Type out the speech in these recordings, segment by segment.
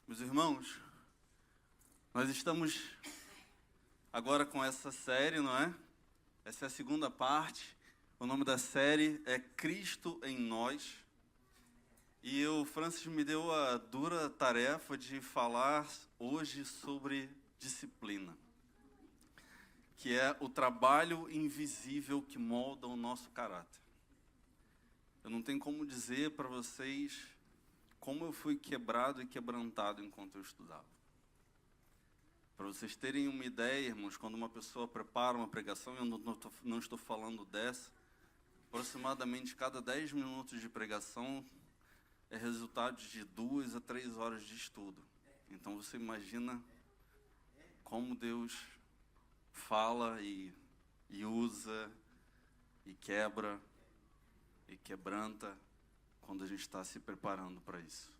Meus irmãos, nós estamos agora com essa série, não é? Essa é a segunda parte. O nome da série é Cristo em Nós. E o Francis me deu a dura tarefa de falar hoje sobre disciplina, que é o trabalho invisível que molda o nosso caráter. Eu não tenho como dizer para vocês como eu fui quebrado e quebrantado enquanto eu estudava. Para vocês terem uma ideia, irmãos, quando uma pessoa prepara uma pregação, eu não estou falando dessa, aproximadamente cada 10 minutos de pregação é resultado de 2 a 3 horas de estudo. Então você imagina como Deus fala e usa e quebra e quebranta quando a gente está se preparando para isso.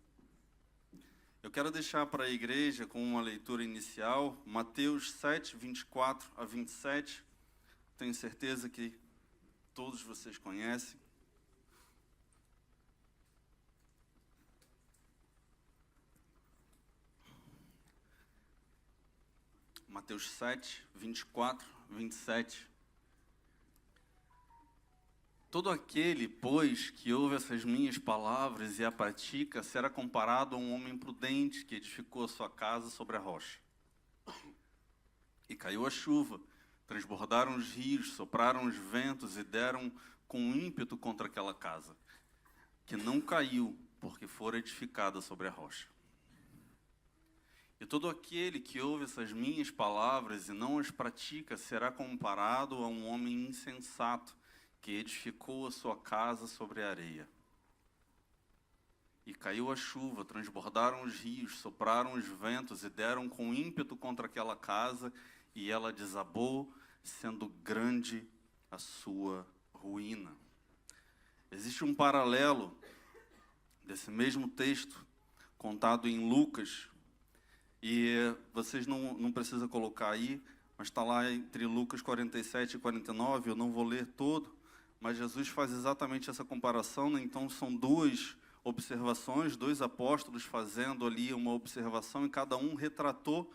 Eu quero deixar para a igreja com uma leitura inicial, Mateus 7, 24 a 27. Tenho certeza que todos vocês conhecem. Mateus 7, 24, 27. Todo aquele, pois, que ouve essas minhas palavras e a pratica, será comparado a um homem prudente que edificou a sua casa sobre a rocha. E caiu a chuva, transbordaram os rios, sopraram os ventos e deram com ímpeto contra aquela casa, que não caiu, porque fora edificada sobre a rocha. E todo aquele que ouve essas minhas palavras e não as pratica, será comparado a um homem insensato, que edificou a sua casa sobre a areia. E caiu a chuva, transbordaram os rios, sopraram os ventos e deram com ímpeto contra aquela casa, e ela desabou, sendo grande a sua ruína. Existe um paralelo desse mesmo texto, contado em Lucas, e vocês não precisam colocar aí, mas está lá entre Lucas 47 e 49, eu não vou ler todo, mas Jesus faz exatamente essa comparação, né? Então são duas observações, dois apóstolos fazendo ali uma observação, e cada um retratou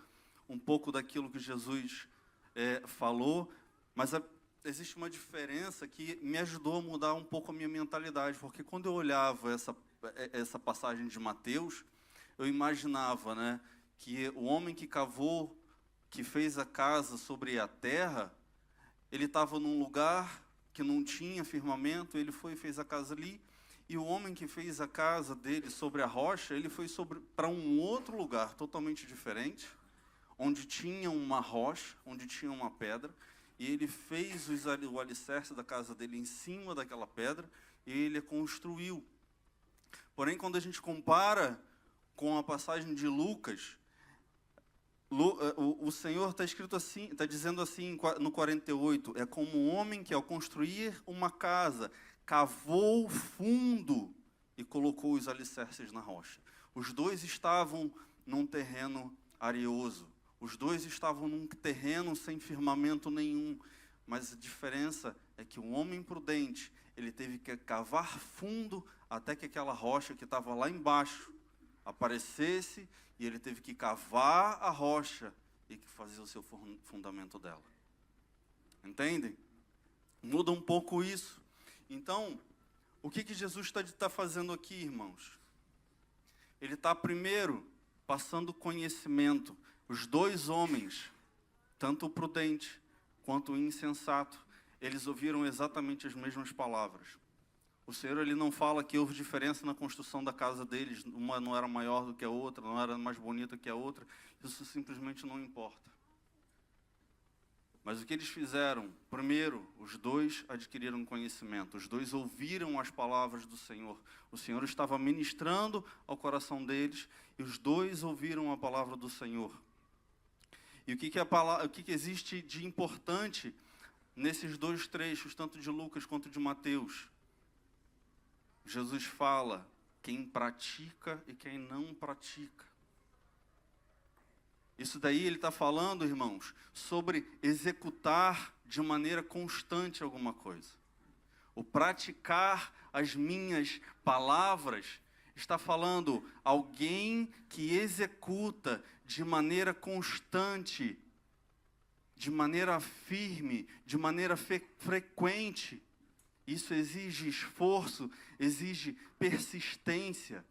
um pouco daquilo que Jesus falou, mas existe uma diferença que me ajudou a mudar um pouco a minha mentalidade, porque quando eu olhava essa passagem de Mateus, eu imaginava, né, que o homem que cavou, que fez a casa sobre a terra, ele estava num lugar que não tinha firmamento, ele foi e fez a casa ali, e o homem que fez a casa dele sobre a rocha, ele foi para um outro lugar totalmente diferente, onde tinha uma rocha, onde tinha uma pedra, e ele fez o alicerce da casa dele em cima daquela pedra, e ele a construiu. Porém, quando a gente compara com a passagem de Lucas, o Senhor está escrito assim, está dizendo assim no 48, é como um homem que ao construir uma casa, cavou fundo e colocou os alicerces na rocha. Os dois estavam num terreno arenoso, os dois estavam num terreno sem firmamento nenhum, mas a diferença é que um homem prudente, ele teve que cavar fundo até que aquela rocha que estava lá embaixo aparecesse, e ele teve que cavar a rocha e fazer o seu fundamento dela. Entendem? Muda um pouco isso. Então, o que Jesus está fazendo aqui, irmãos? Ele está, primeiro, passando conhecimento. Os dois homens, tanto o prudente quanto o insensato, eles ouviram exatamente as mesmas palavras. O Senhor, ele não fala que houve diferença na construção da casa deles, uma não era maior do que a outra, não era mais bonita que a outra, isso simplesmente não importa. Mas o que eles fizeram? Primeiro, os dois adquiriram conhecimento, os dois ouviram as palavras do Senhor. O Senhor estava ministrando ao coração deles, e os dois ouviram a palavra do Senhor. E o que existe de importante nesses dois trechos, tanto de Lucas quanto de Mateus? Jesus fala quem pratica e quem não pratica. Isso daí ele está falando, irmãos, sobre executar de maneira constante alguma coisa. O praticar as minhas palavras Está falando alguém que executa de maneira constante, de maneira firme, de maneira frequente. Isso exige esforço, exige persistência.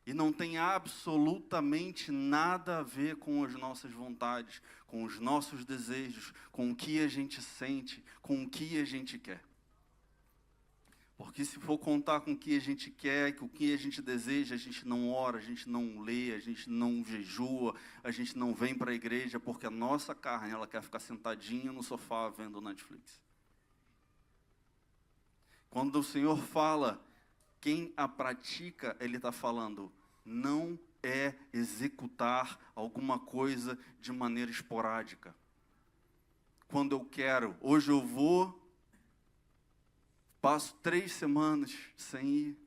E não tem absolutamente nada a ver com as nossas vontades, com os nossos desejos, com o que a gente sente, com o que a gente quer. Porque se for contar com o que a gente quer, com o que a gente deseja, a gente não ora, a gente não lê, a gente não jejua, a gente não vem para a igreja, porque a nossa carne, ela quer ficar sentadinha no sofá vendo Netflix. Quando o Senhor fala, quem a pratica, Ele está falando, não é executar alguma coisa de maneira esporádica. Quando eu quero, hoje eu vou, passo 3 semanas sem ir,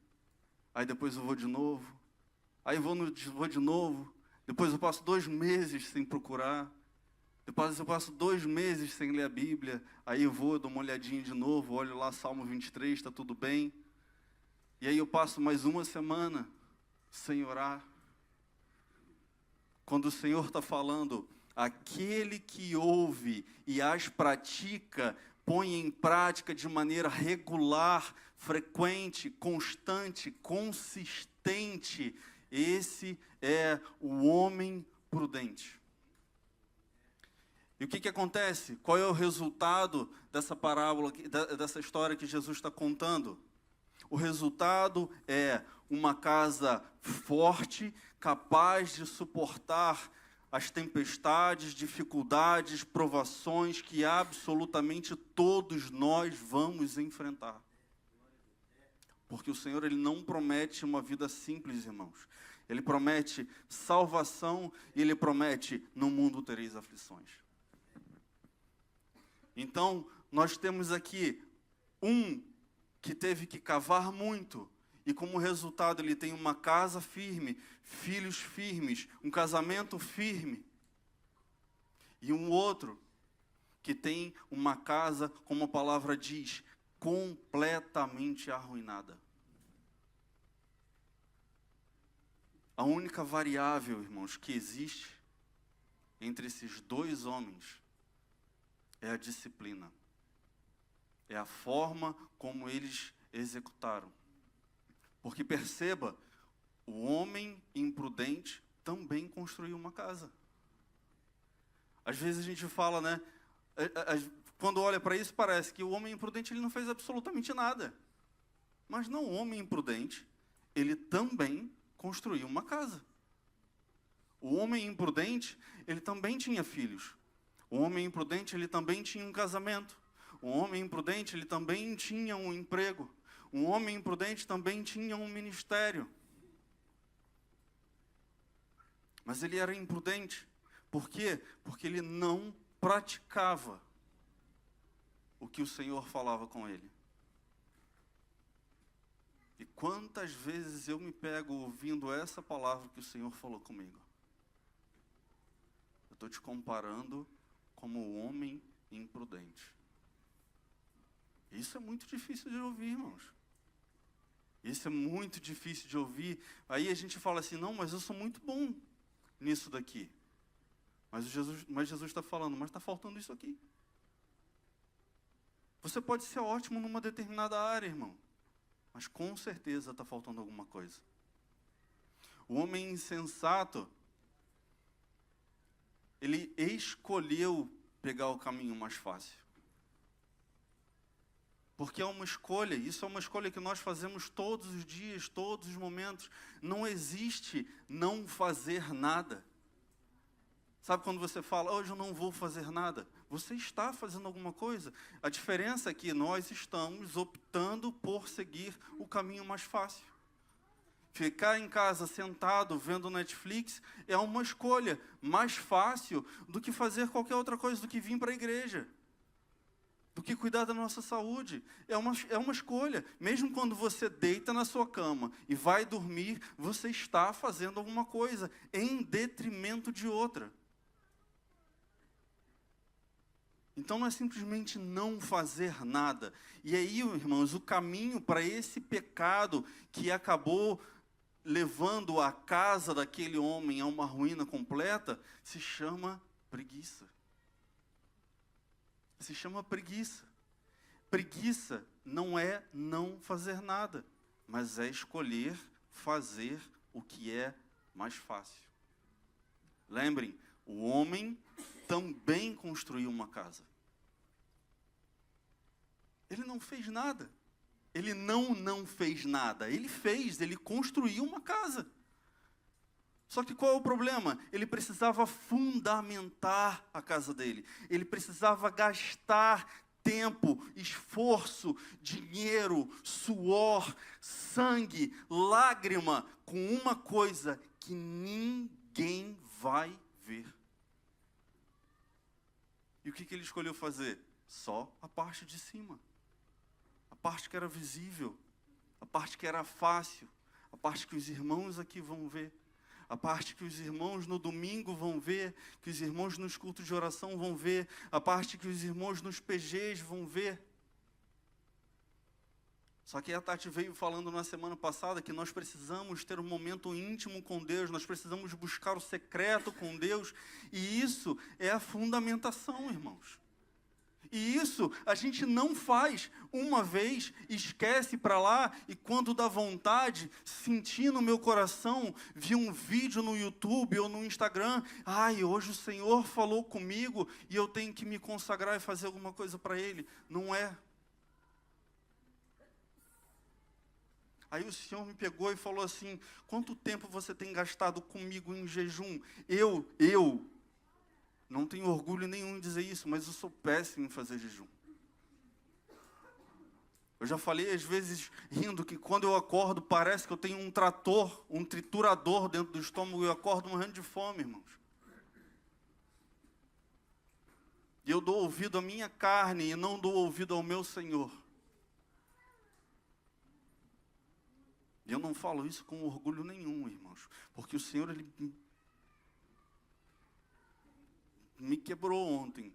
aí depois eu vou de novo, aí vou de novo, depois eu passo 2 meses sem procurar, depois eu passo 2 meses sem ler a Bíblia, aí eu vou, dou uma olhadinha de novo, olho lá Salmo 23, está tudo bem, e aí eu passo mais 1 semana sem orar. Quando o Senhor está falando, aquele que ouve e as pratica, põe em prática de maneira regular, frequente, constante, consistente. Esse é o homem prudente. E o que acontece? Qual é o resultado dessa parábola, dessa história que Jesus está contando? O resultado é uma casa forte, capaz de suportar as tempestades, dificuldades, provações que absolutamente todos nós vamos enfrentar. Porque o Senhor, Ele não promete uma vida simples, irmãos. Ele promete salvação e Ele promete, no mundo tereis aflições. Então, nós temos aqui um que teve que cavar muito, e como resultado ele tem uma casa firme, filhos firmes, um casamento firme. E um outro que tem uma casa, como a palavra diz, completamente arruinada. A única variável, irmãos, que existe entre esses 2 homens é a disciplina. É a forma como eles executaram. Porque perceba, o homem imprudente também construiu uma casa. Às vezes a gente fala, né? Quando olha para isso, parece que o homem imprudente ele não fez absolutamente nada. Mas não, o homem imprudente, ele também construiu uma casa. O homem imprudente, ele também tinha filhos. O homem imprudente, ele também tinha um casamento. O homem imprudente, ele também tinha um emprego. Um homem imprudente também tinha um ministério. Mas ele era imprudente. Por quê? Porque ele não praticava o que o Senhor falava com ele. E quantas vezes eu me pego ouvindo essa palavra que o Senhor falou comigo? Eu estou te comparando como o homem imprudente. Isso é muito difícil de ouvir, irmãos. Isso é muito difícil de ouvir. Aí a gente fala assim, não, mas eu sou muito bom nisso daqui. Mas Jesus está falando, mas está faltando isso aqui. Você pode ser ótimo numa determinada área, irmão. Mas com certeza está faltando alguma coisa. O homem insensato, ele escolheu pegar o caminho mais fácil. Porque é uma escolha, isso é uma escolha que nós fazemos todos os dias, todos os momentos. Não existe não fazer nada. Sabe quando você fala, hoje eu não vou fazer nada? Você está fazendo alguma coisa. A diferença é que nós estamos optando por seguir o caminho mais fácil. Ficar em casa sentado vendo Netflix é uma escolha mais fácil do que fazer qualquer outra coisa, do que vir para a igreja. Do que cuidar da nossa saúde. É uma escolha. Mesmo quando você deita na sua cama e vai dormir, você está fazendo alguma coisa em detrimento de outra. Então não é simplesmente não fazer nada. E aí, irmãos, o caminho para esse pecado que acabou levando a casa daquele homem a uma ruína completa, se chama preguiça. Se chama preguiça. Preguiça não é não fazer nada, mas é escolher fazer o que é mais fácil. Lembrem, o homem também construiu uma casa. Ele não fez nada. Ele não fez nada. Ele construiu uma casa. Só que qual é o problema? Ele precisava fundamentar a casa dele. Ele precisava gastar tempo, esforço, dinheiro, suor, sangue, lágrima, com uma coisa que ninguém vai ver. E o que ele escolheu fazer? Só a parte de cima. A parte que era visível, a parte que era fácil, a parte que os irmãos aqui vão ver, a parte que os irmãos no domingo vão ver, que os irmãos nos cultos de oração vão ver, a parte que os irmãos nos PGs vão ver. Só que a Tati veio falando na semana passada que nós precisamos ter um momento íntimo com Deus, nós precisamos buscar o secreto com Deus, e isso é a fundamentação, irmãos. E isso a gente não faz uma vez, esquece para lá, e quando dá vontade, sentir no meu coração, vi um vídeo no YouTube ou no Instagram, hoje o Senhor falou comigo e eu tenho que me consagrar e fazer alguma coisa para Ele. Não é. Aí o Senhor me pegou e falou assim, quanto tempo você tem gastado comigo em jejum? Eu não tenho orgulho nenhum em dizer isso, mas eu sou péssimo em fazer jejum. Eu já falei às vezes rindo que quando eu acordo parece que eu tenho um trator, um triturador dentro do estômago e eu acordo morrendo de fome, irmãos. E eu dou ouvido à minha carne e não dou ouvido ao meu Senhor. E eu não falo isso com orgulho nenhum, irmãos, porque o Senhor, Ele me quebrou ontem.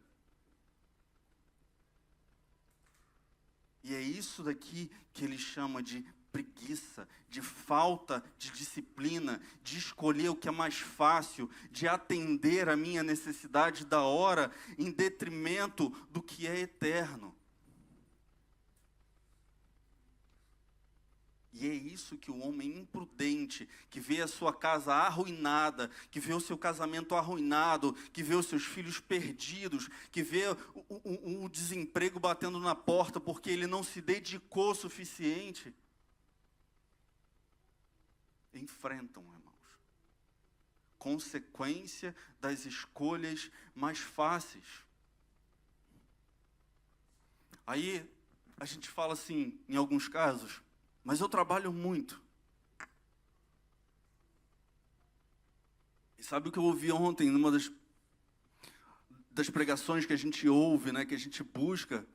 E é isso daqui que ele chama de preguiça, de falta de disciplina, de escolher o que é mais fácil, de atender a minha necessidade da hora em detrimento do que é eterno. E é isso que o homem imprudente, que vê a sua casa arruinada, que vê o seu casamento arruinado, que vê os seus filhos perdidos, que vê o desemprego batendo na porta porque ele não se dedicou o suficiente, enfrentam, irmãos, consequência das escolhas mais fáceis. Aí a gente fala assim, em alguns casos, mas eu trabalho muito. E sabe o que eu ouvi ontem, numa das pregações que a gente ouve, né, que a gente busca?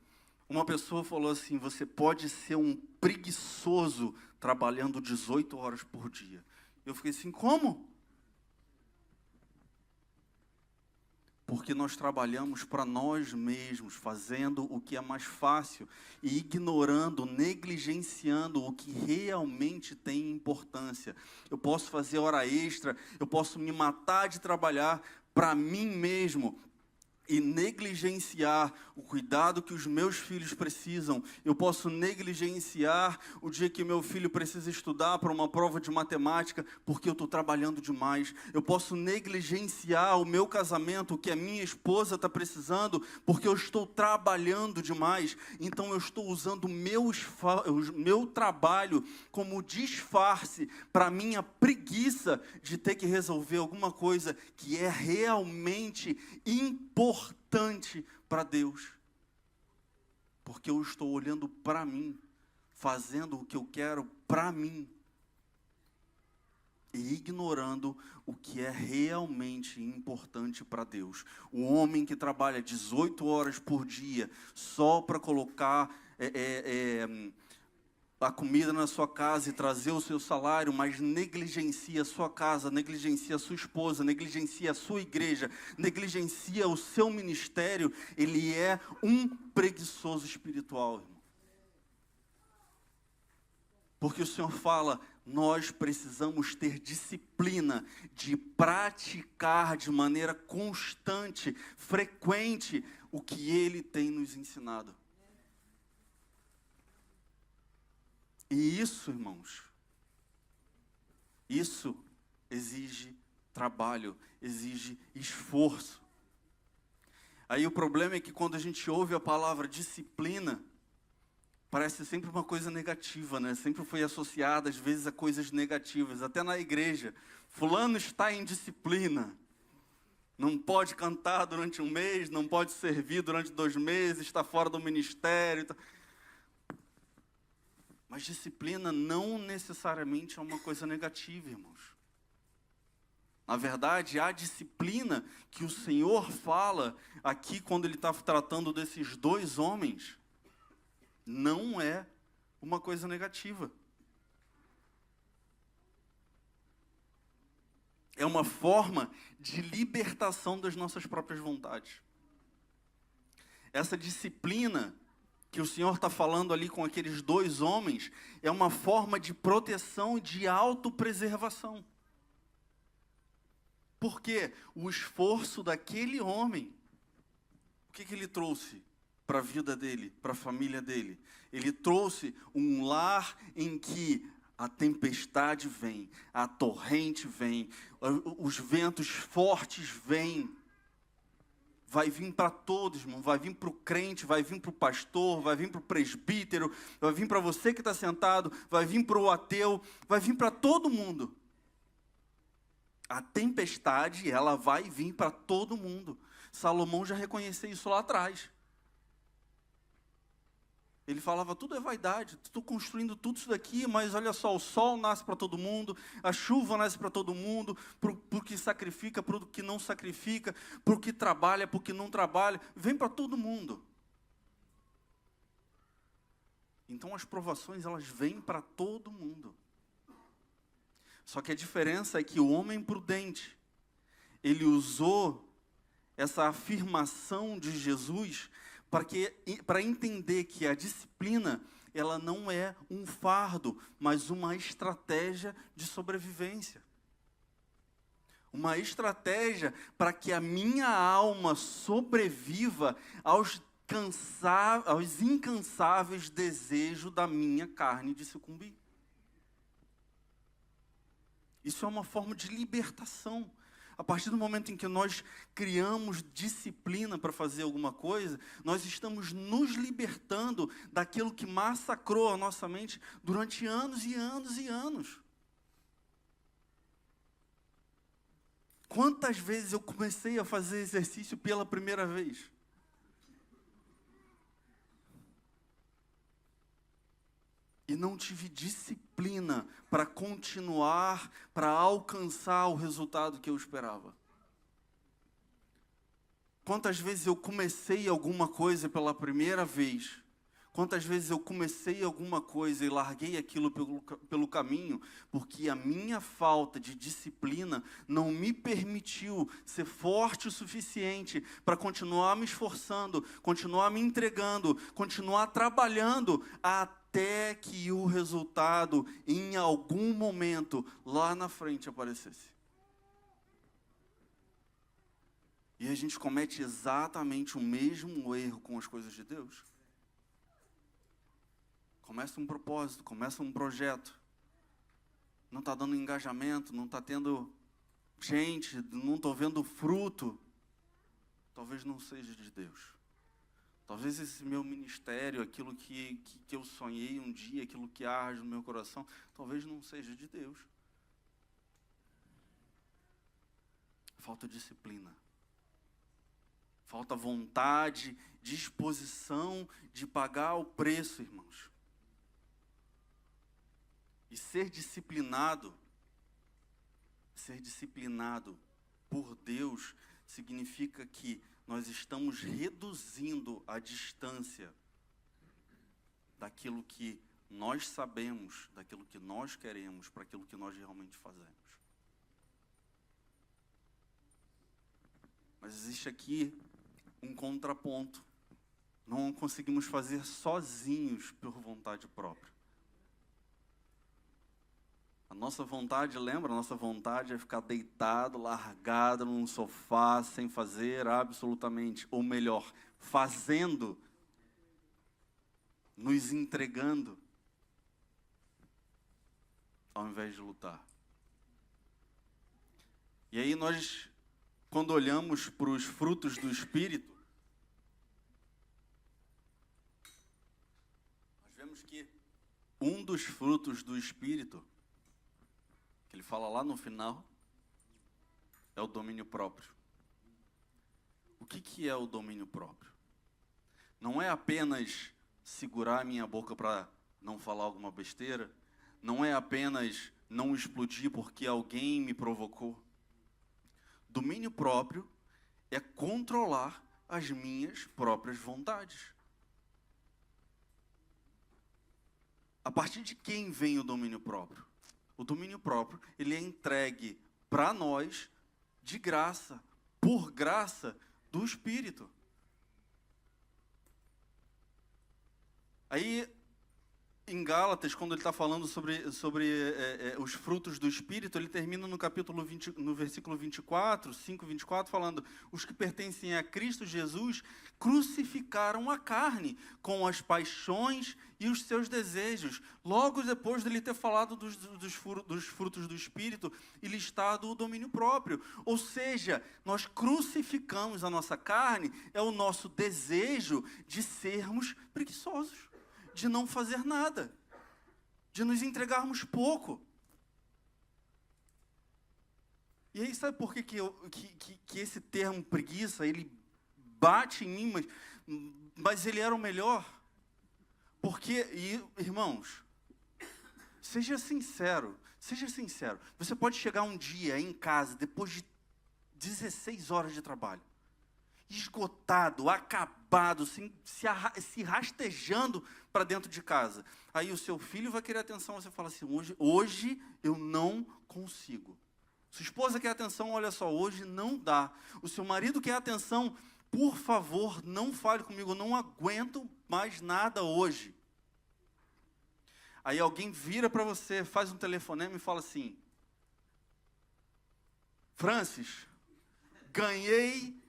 Uma pessoa falou assim, você pode ser um preguiçoso trabalhando 18 horas por dia. Eu fiquei assim, como? Porque nós trabalhamos para nós mesmos, fazendo o que é mais fácil e ignorando, negligenciando o que realmente tem importância. Eu posso fazer hora extra, eu posso me matar de trabalhar para mim mesmo e negligenciar o cuidado que os meus filhos precisam. Eu posso negligenciar o dia que meu filho precisa estudar para uma prova de matemática, porque eu estou trabalhando demais. Eu posso negligenciar o meu casamento, o que a minha esposa está precisando, porque eu estou trabalhando demais. Então eu estou usando o meu trabalho como disfarce para a minha preguiça de ter que resolver alguma coisa que é realmente importante para Deus, porque eu estou olhando para mim, fazendo o que eu quero para mim, e ignorando o que é realmente importante para Deus. O homem que trabalha 18 horas por dia, só para colocar a comida na sua casa e trazer o seu salário, mas negligencia a sua casa, negligencia a sua esposa, negligencia a sua igreja, negligencia o seu ministério, ele é um preguiçoso espiritual, irmão. Porque o Senhor fala, nós precisamos ter disciplina de praticar de maneira constante, frequente, o que Ele tem nos ensinado. E isso, irmãos, isso exige trabalho, exige esforço. Aí o problema é que quando a gente ouve a palavra disciplina, parece sempre uma coisa negativa, né? Sempre foi associada, às vezes, a coisas negativas. Até na igreja. Fulano está em disciplina. Não pode cantar durante um mês, não pode servir durante 2 meses, está fora do ministério. Mas disciplina não necessariamente é uma coisa negativa, irmãos. Na verdade, a disciplina que o Senhor fala aqui, quando Ele está tratando desses 2 homens, não é uma coisa negativa. É uma forma de libertação das nossas próprias vontades. Essa disciplina que o Senhor está falando ali com aqueles 2 homens é uma forma de proteção e de autopreservação. Porque o esforço daquele homem, o que ele trouxe para a vida dele, para a família dele? Ele trouxe um lar em que a tempestade vem, a torrente vem, os ventos fortes vêm. Vai vir para todos, irmão. Vai vir para o crente, vai vir para o pastor, vai vir para o presbítero, vai vir para você que está sentado, vai vir para o ateu, vai vir para todo mundo. A tempestade, ela vai vir para todo mundo. Salomão já reconheceu isso lá atrás. Ele falava, tudo é vaidade, estou construindo tudo isso daqui, mas olha só, o sol nasce para todo mundo, a chuva nasce para todo mundo, para o que sacrifica, para o que não sacrifica, para o que trabalha, para o que não trabalha, vem para todo mundo. Então as provações, elas vêm para todo mundo. Só que a diferença é que o homem prudente, ele usou essa afirmação de Jesus para entender que a disciplina, ela não é um fardo, mas uma estratégia de sobrevivência. Uma estratégia para que a minha alma sobreviva aos incansáveis desejos da minha carne de sucumbir. Isso é uma forma de libertação. A partir do momento em que nós criamos disciplina para fazer alguma coisa, nós estamos nos libertando daquilo que massacrou a nossa mente durante anos e anos e anos. Quantas vezes eu comecei a fazer exercício pela primeira vez? E não tive disciplina para continuar, para alcançar o resultado que eu esperava. Quantas vezes eu comecei alguma coisa pela primeira vez? Quantas vezes eu comecei alguma coisa e larguei aquilo pelo caminho, porque a minha falta de disciplina não me permitiu ser forte o suficiente para continuar me esforçando, continuar me entregando, continuar trabalhando até que o resultado, em algum momento, lá na frente aparecesse. E a gente comete exatamente o mesmo erro com as coisas de Deus. Começa um propósito, começa um projeto. Não está dando engajamento, não está tendo gente, não estou vendo fruto. Talvez não seja de Deus. Talvez esse meu ministério, aquilo que eu sonhei um dia, aquilo que arde no meu coração, talvez não seja de Deus. Falta disciplina. Falta vontade, disposição de pagar o preço, irmãos. E ser disciplinado por Deus significa que nós estamos reduzindo a distância daquilo que nós sabemos, daquilo que nós queremos, para aquilo que nós realmente fazemos. Mas existe aqui um contraponto. Não conseguimos fazer sozinhos por vontade própria. A nossa vontade, lembra? A nossa vontade é ficar deitado, largado num sofá, sem fazer absolutamente, ou melhor, fazendo, nos entregando, ao invés de lutar. E aí nós, quando olhamos para os frutos do Espírito, nós vemos que um dos frutos do Espírito, que ele fala lá no final, é o domínio próprio. O que é o domínio próprio? Não é apenas segurar a minha boca para não falar alguma besteira, não é apenas não explodir porque alguém me provocou. Domínio próprio é controlar as minhas próprias vontades. A partir de quem vem o domínio próprio? O domínio próprio, ele é entregue para nós de graça, por graça do Espírito. Aí, em Gálatas, quando ele está falando sobre os frutos do Espírito, ele termina no capítulo 20, no versículo 24, 5, 24, falando: os que pertencem a Cristo Jesus crucificaram a carne com as paixões e os seus desejos. Logo depois dele ter falado dos frutos do Espírito e listado o domínio próprio. Ou seja, nós crucificamos a nossa carne, é o nosso desejo de sermos preguiçosos, de não fazer nada, de nos entregarmos pouco. E aí, sabe por que esse termo preguiça, ele bate em mim, mas ele era o melhor? Porque, irmãos, seja sincero, você pode chegar um dia em casa, depois de 16 horas de trabalho, esgotado, acabado, se rastejando para dentro de casa. Aí o seu filho vai querer atenção, você fala assim: hoje eu não consigo. Sua esposa quer atenção, olha só, hoje não dá. O seu marido quer atenção, por favor, não fale comigo, eu não aguento mais nada hoje. Aí alguém vira para você, faz um telefonema e fala assim: Francis, ganhei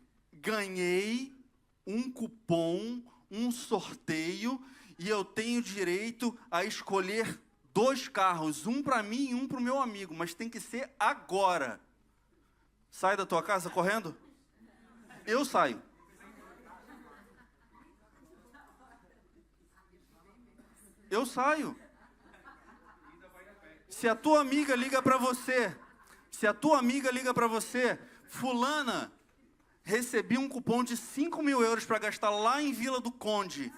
um cupom, um sorteio, e eu tenho direito a escolher 2 carros, um para mim e um para o meu amigo, mas tem que ser agora. Sai da tua casa correndo? Eu saio. Eu saio. Se a tua amiga liga para você, fulana, recebi um cupom de 5.000 euros para gastar lá em Vila do Conde.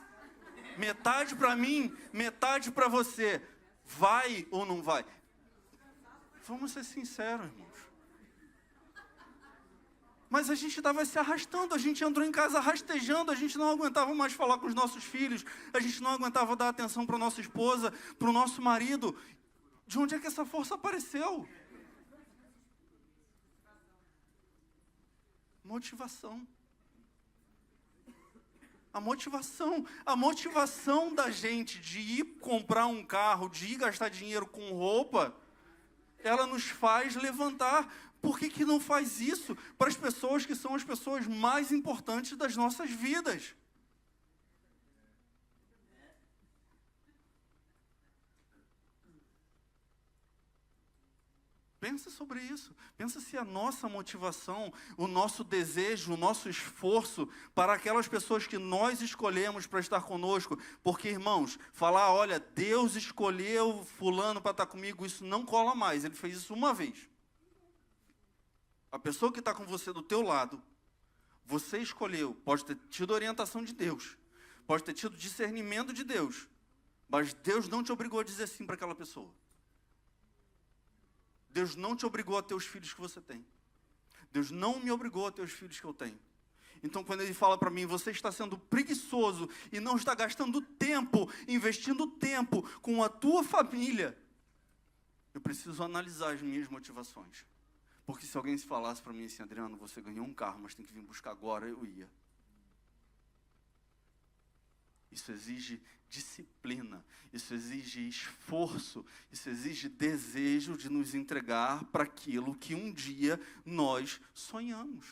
Metade para mim, metade para você. Vai ou não vai? Vamos ser sinceros, irmãos. Mas a gente estava se arrastando, a gente entrou em casa rastejando, a gente não aguentava mais falar com os nossos filhos, a gente não aguentava dar atenção para a nossa esposa, para o nosso marido. De onde é que essa força apareceu? Motivação. A motivação da gente de ir comprar um carro, de ir gastar dinheiro com roupa, ela nos faz levantar. Por que não faz isso para as pessoas que são as pessoas mais importantes das nossas vidas? Pensa sobre isso. Pensa se a nossa motivação, o nosso desejo, o nosso esforço para aquelas pessoas que nós escolhemos para estar conosco. Porque, irmãos, falar, olha, Deus escolheu fulano para estar comigo, isso não cola mais. Ele fez isso uma vez. A pessoa que está com você do teu lado, você escolheu, pode ter tido orientação de Deus, pode ter tido discernimento de Deus, mas Deus não te obrigou a dizer sim para aquela pessoa. Deus não te obrigou a ter os filhos que você tem. Deus não me obrigou a ter os filhos que eu tenho. Então, quando Ele fala para mim, você está sendo preguiçoso e não está gastando tempo, investindo tempo com a tua família, eu preciso analisar as minhas motivações. Porque se alguém falasse para mim assim: Adriano, você ganhou um carro, mas tem que vir buscar agora, eu ia. Isso exige disciplina, isso exige esforço, isso exige desejo de nos entregar para aquilo que um dia nós sonhamos.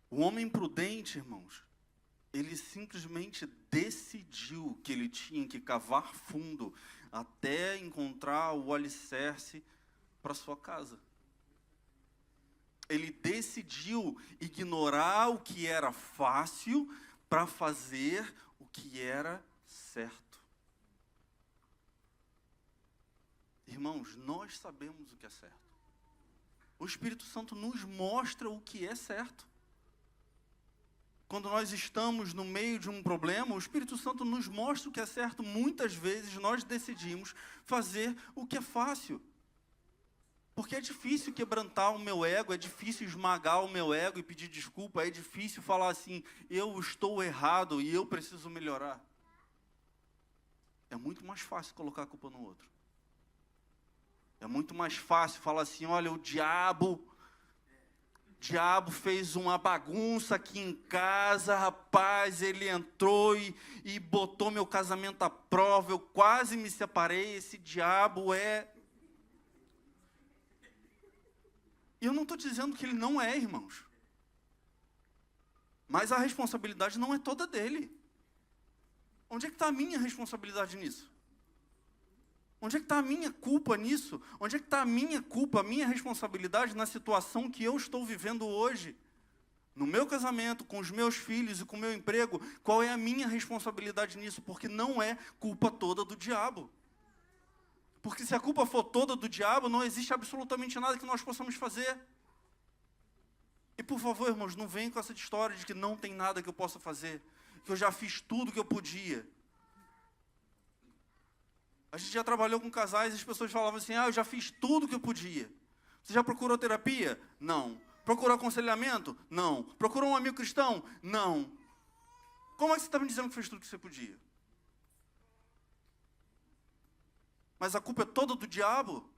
O homem prudente, irmãos, ele simplesmente decidiu que ele tinha que cavar fundo até encontrar o alicerce para sua casa. Ele decidiu ignorar o que era fácil para fazer o que era certo. Irmãos, nós sabemos o que é certo. O Espírito Santo nos mostra o que é certo. Quando nós estamos no meio de um problema, o Espírito Santo nos mostra o que é certo. Muitas vezes nós decidimos fazer o que é fácil. Porque é difícil quebrantar o meu ego, é difícil esmagar o meu ego e pedir desculpa, é difícil falar assim, eu estou errado e eu preciso melhorar. É muito mais fácil colocar a culpa no outro. É muito mais fácil falar assim, olha, o diabo fez uma bagunça aqui em casa, rapaz, ele entrou e botou meu casamento à prova, eu quase me separei, esse diabo é... E eu não estou dizendo que ele não é, irmãos. Mas a responsabilidade não é toda dele. Onde é que está a minha responsabilidade nisso? Onde é que está a minha culpa nisso? Onde é que está a minha culpa, a minha responsabilidade na situação que eu estou vivendo hoje? No meu casamento, com os meus filhos e com o meu emprego, qual é a minha responsabilidade nisso? Porque não é culpa toda do diabo. Porque se a culpa for toda do diabo, não existe absolutamente nada que nós possamos fazer. E por favor, irmãos, não venham com essa história de que não tem nada que eu possa fazer, que eu já fiz tudo que eu podia. A gente já trabalhou com casais e as pessoas falavam assim, eu já fiz tudo que eu podia. Você já procurou terapia? Não. Procurou aconselhamento? Não. Procurou um amigo cristão? Não. Como é que você está me dizendo que fez tudo que você podia? Mas a culpa é toda do diabo?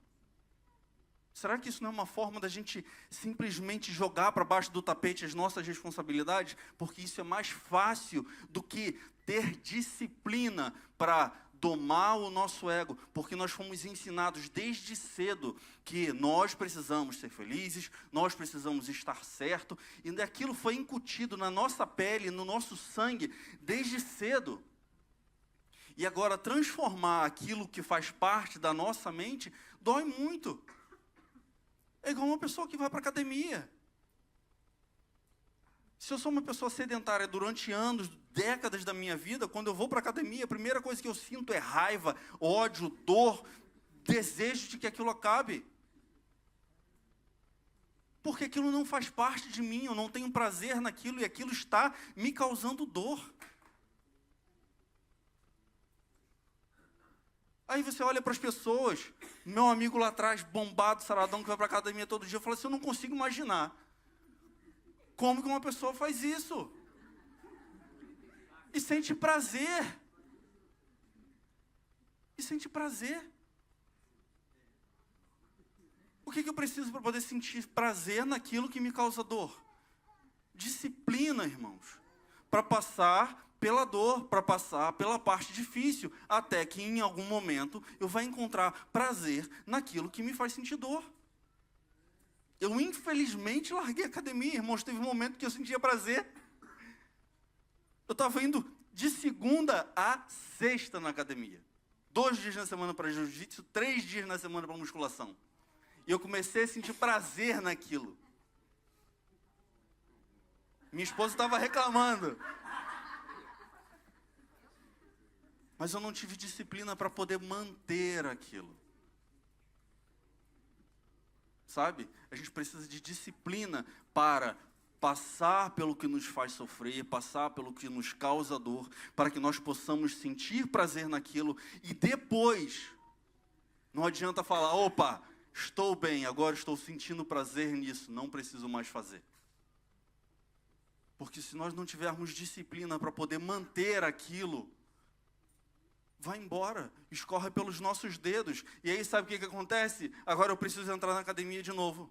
Será que isso não é uma forma da gente simplesmente jogar para baixo do tapete as nossas responsabilidades? Porque isso é mais fácil do que ter disciplina para domar o nosso ego. Porque nós fomos ensinados desde cedo que nós precisamos ser felizes, nós precisamos estar certo. E aquilo foi incutido na nossa pele, no nosso sangue, desde cedo. E agora, transformar aquilo que faz parte da nossa mente, dói muito. É igual uma pessoa que vai para a academia. Se eu sou uma pessoa sedentária durante anos, décadas da minha vida, quando eu vou para a academia, a primeira coisa que eu sinto é raiva, ódio, dor, desejo de que aquilo acabe. Porque aquilo não faz parte de mim, eu não tenho prazer naquilo e aquilo está me causando dor. Aí você olha para as pessoas, meu amigo lá atrás, bombado, saradão, que vai para a academia todo dia, eu falo assim, eu não consigo imaginar como que uma pessoa faz isso. E sente prazer. E sente prazer. O que eu preciso para poder sentir prazer naquilo que me causa dor? Disciplina, irmãos. Para passar pela dor, para passar pela parte difícil, até que em algum momento eu vá encontrar prazer naquilo que me faz sentir dor. Eu infelizmente larguei a academia, irmãos, teve um momento que eu sentia prazer. Eu estava indo de segunda a sexta na academia. 2 dias na semana para jiu-jitsu, 3 dias na semana para musculação. E eu comecei a sentir prazer naquilo. Minha esposa estava reclamando. Mas eu não tive disciplina para poder manter aquilo. Sabe? A gente precisa de disciplina para passar pelo que nos faz sofrer, passar pelo que nos causa dor, para que nós possamos sentir prazer naquilo e depois, não adianta falar, opa, estou bem, agora estou sentindo prazer nisso, não preciso mais fazer. Porque se nós não tivermos disciplina para poder manter aquilo, vai embora, escorre pelos nossos dedos. E aí sabe o que acontece? Agora eu preciso entrar na academia de novo.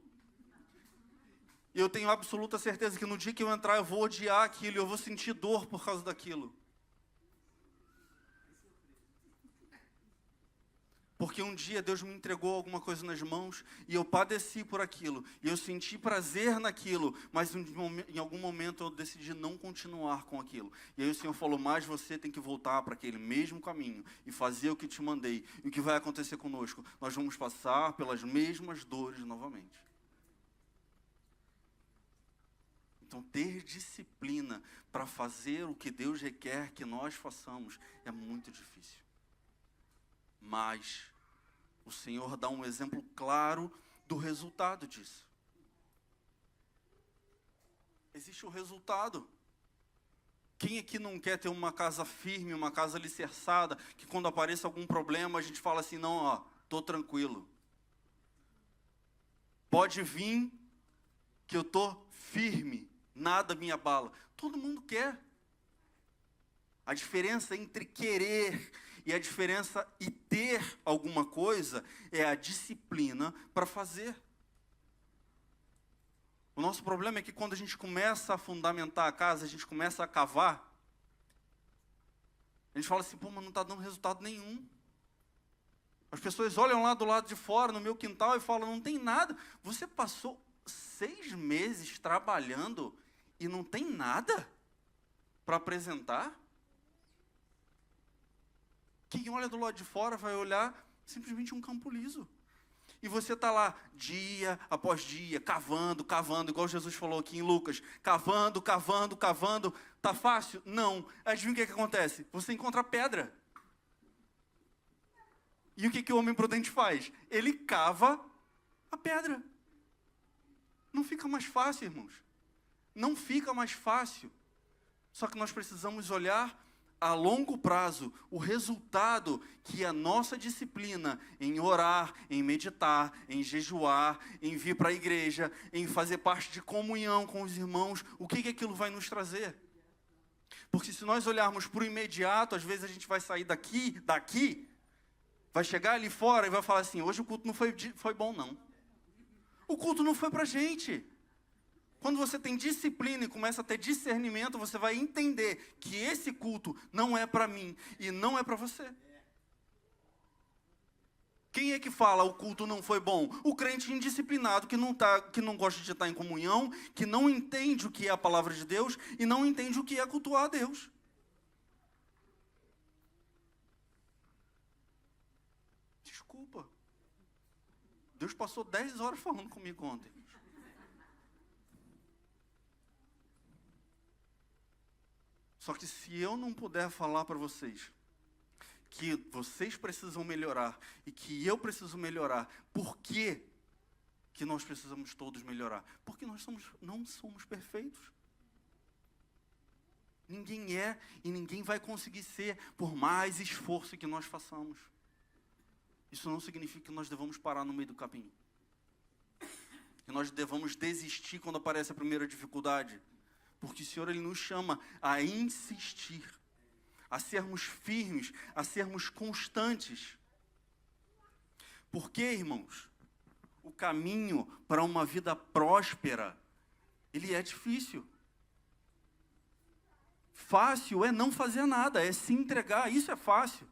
E eu tenho absoluta certeza que no dia que eu entrar, eu vou odiar aquilo, eu vou sentir dor por causa daquilo. Porque um dia Deus me entregou alguma coisa nas mãos e eu padeci por aquilo. E eu senti prazer naquilo, mas em algum momento eu decidi não continuar com aquilo. E aí o Senhor falou, mas você tem que voltar para aquele mesmo caminho e fazer o que te mandei. E o que vai acontecer conosco? Nós vamos passar pelas mesmas dores novamente. Então, ter disciplina para fazer o que Deus requer que nós façamos é muito difícil. Mas o Senhor dá um exemplo claro do resultado disso. Existe o resultado. Quem aqui não quer ter uma casa firme, uma casa alicerçada, que quando apareça algum problema a gente fala assim, não, ó, tô tranquilo. Pode vir que eu tô firme, nada me abala. Todo mundo quer. A diferença entre querer e a diferença e ter alguma coisa é a disciplina para fazer. O nosso problema é que quando a gente começa a fundamentar a casa, a gente começa a cavar, a gente fala assim, pô, mas não está dando resultado nenhum. As pessoas olham lá do lado de fora, no meu quintal, e falam, não tem nada. Você passou 6 meses trabalhando e não tem nada para apresentar? Quem olha do lado de fora vai olhar simplesmente um campo liso. E você está lá, dia após dia, cavando, igual Jesus falou aqui em Lucas, cavando. Está fácil? Não. Adivinha o que acontece? Você encontra pedra. E o que o homem prudente faz? Ele cava a pedra. Não fica mais fácil, irmãos. Não fica mais fácil. Só que nós precisamos olhar a longo prazo, o resultado que a nossa disciplina em orar, em meditar, em jejuar, em vir para a igreja, em fazer parte de comunhão com os irmãos, o que aquilo vai nos trazer? Porque se nós olharmos para o imediato, às vezes a gente vai sair daqui, vai chegar ali fora e vai falar assim, hoje o culto não foi bom não. O culto não foi para a gente. Quando você tem disciplina e começa a ter discernimento, você vai entender que esse culto não é para mim e não é para você. Quem é que fala o culto não foi bom? O crente indisciplinado que não gosta de estar em comunhão, que não entende o que é a palavra de Deus e não entende o que é cultuar a Deus. Desculpa. Deus passou 10 horas falando comigo ontem. Só que se eu não puder falar para vocês que vocês precisam melhorar e que eu preciso melhorar, por que nós precisamos todos melhorar? Porque nós não somos perfeitos. Ninguém é e ninguém vai conseguir ser por mais esforço que nós façamos. Isso não significa que nós devamos parar no meio do caminho. Que nós devamos desistir quando aparece a primeira dificuldade. Porque o Senhor, Ele nos chama a insistir, a sermos firmes, a sermos constantes. Porque, irmãos, o caminho para uma vida próspera, ele é difícil. Fácil é não fazer nada, é se entregar, isso é fácil.